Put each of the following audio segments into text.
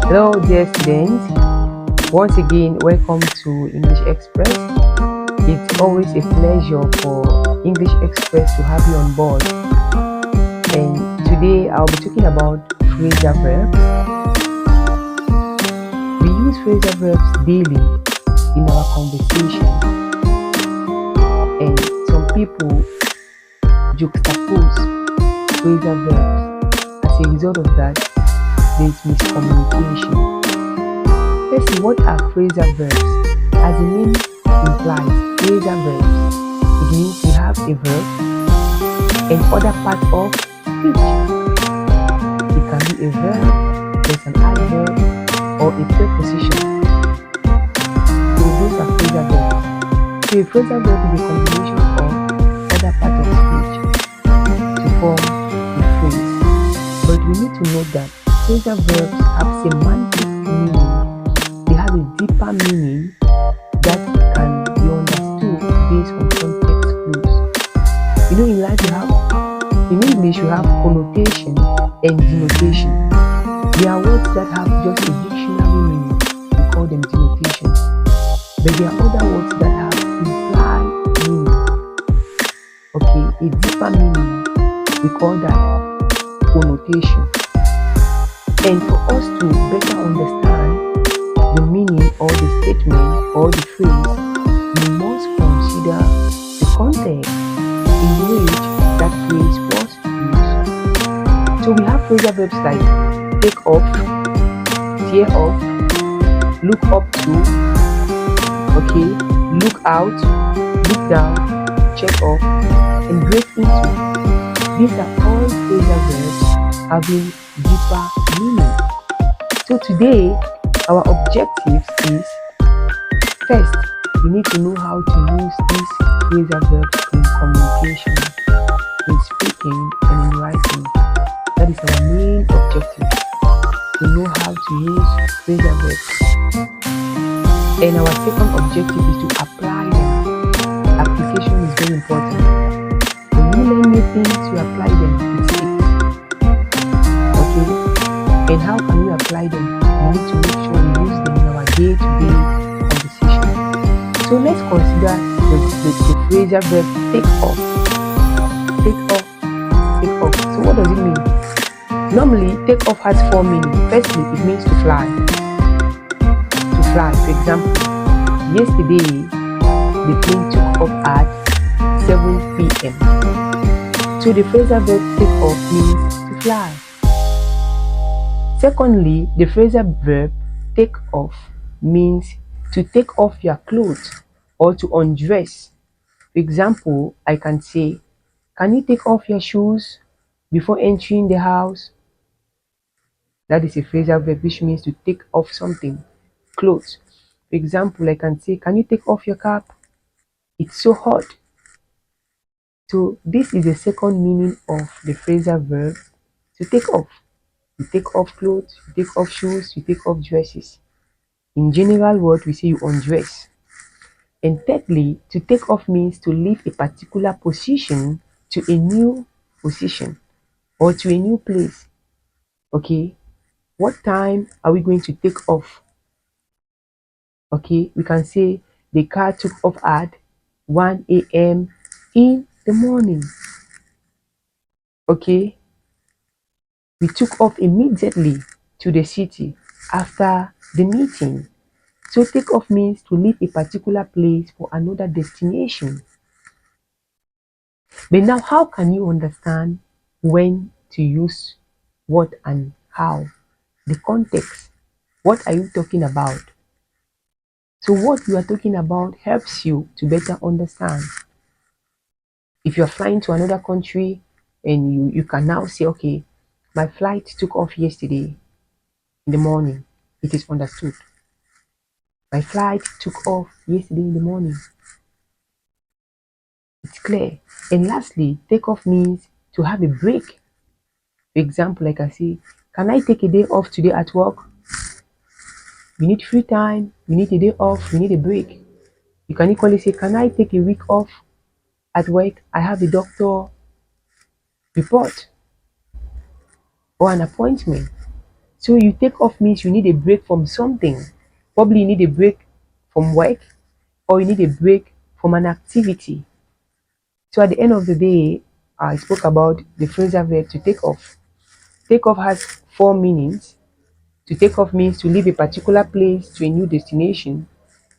Hello, dear students. Once again, welcome to English Express. It's always a pleasure for English Express to have you on board. And today I'll be talking about phrasal verbs. We use phrasal verbs daily in our conversation. And some people juxtapose phrasal verbs. As a result of that, there is miscommunication. Let's see, what are phrasal verbs? As the name implies, phrasal verbs, it means we have a verb and other part of speech. It can be a verb, there's an adverb, or a preposition. So those are phrasal verbs. So a phrasal verb is a combination of other part of speech to form a phrase. But we need to note that phrasal verbs have semantic meaning. They have a deeper meaning that can be understood based on context clues. You know, in life in English we have connotation and denotation. There are words that have just a dictionary meaning. We call them denotations. But there are other words that have implied meaning. Okay, a deeper meaning. We call that connotation. And for us to better understand the meaning or the statement or the phrase, we must consider the context in which that phrase was used. So we have phrasal verbs like take off, tear off, look up to, okay, look out, look down, check off, and break into. These are all phrasal verbs having deeper meaning. So today, our objective is, first, we need to know how to use these phrasal verbs in communication, in speaking, and in writing. That is our main objective, to know how to use phrasal verbs. And our second objective is to apply them. Application is very important. When you learn new things, you apply them. It sticks. Okay? And how can we apply them? We need to make sure we use them in our day-to-day conversation. So let's consider the phrasal verb take off. Take off, take off. So what does it mean? Normally, take off has four meanings. Firstly, it means to fly. To fly. For example, yesterday, the plane took off at 7 p.m. So the phrasal verb take off means to fly. Secondly, the phrasal verb take off means to take off your clothes or to undress. For example, I can say, can you take off your shoes before entering the house? That is a phrasal verb which means to take off something, clothes. For example, I can say, can you take off your cap? It's so hot. So this is the second meaning of the phrasal verb to take off. You take off clothes, you take off shoes, you take off dresses. In general word, we say you undress. And thirdly, to take off means to leave a particular position to a new position or to a new place. Okay, what time are we going to take off? Okay, we can say the car took off at 1 a.m. in the morning. Okay, we took off immediately to the city after the meeting. So take off means to leave a particular place for another destination. But now, how can you understand when to use what and how? The context. What are you talking about? So what you are talking about helps you to better understand. If you are flying to another country and you can now say, okay, my flight took off yesterday in the morning. It is understood. My flight took off yesterday in the morning. It's clear. And lastly, take off means to have a break. For example, like I say, can I take a day off today at work? We need free time, we need a day off, we need a break. You can equally say, can I take a week off at work? I have a doctor report or an appointment. So you take off means you need a break from something. Probably you need a break from work, or you need a break from an activity. So at the end of the day, I spoke about the phrasal verb to take off. Take off has four meanings. To take off means to leave a particular place to a new destination.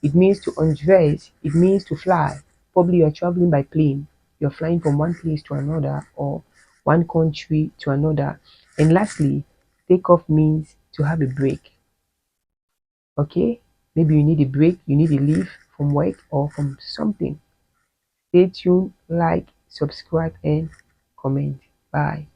It means to undress. It means to fly. Probably you're traveling by plane. You're flying from one place to another, or one country to another. And lastly, take off means to have a break. Okay? Maybe you need a break, you need a leave from work or from something. Stay tuned, like, subscribe, and comment. Bye.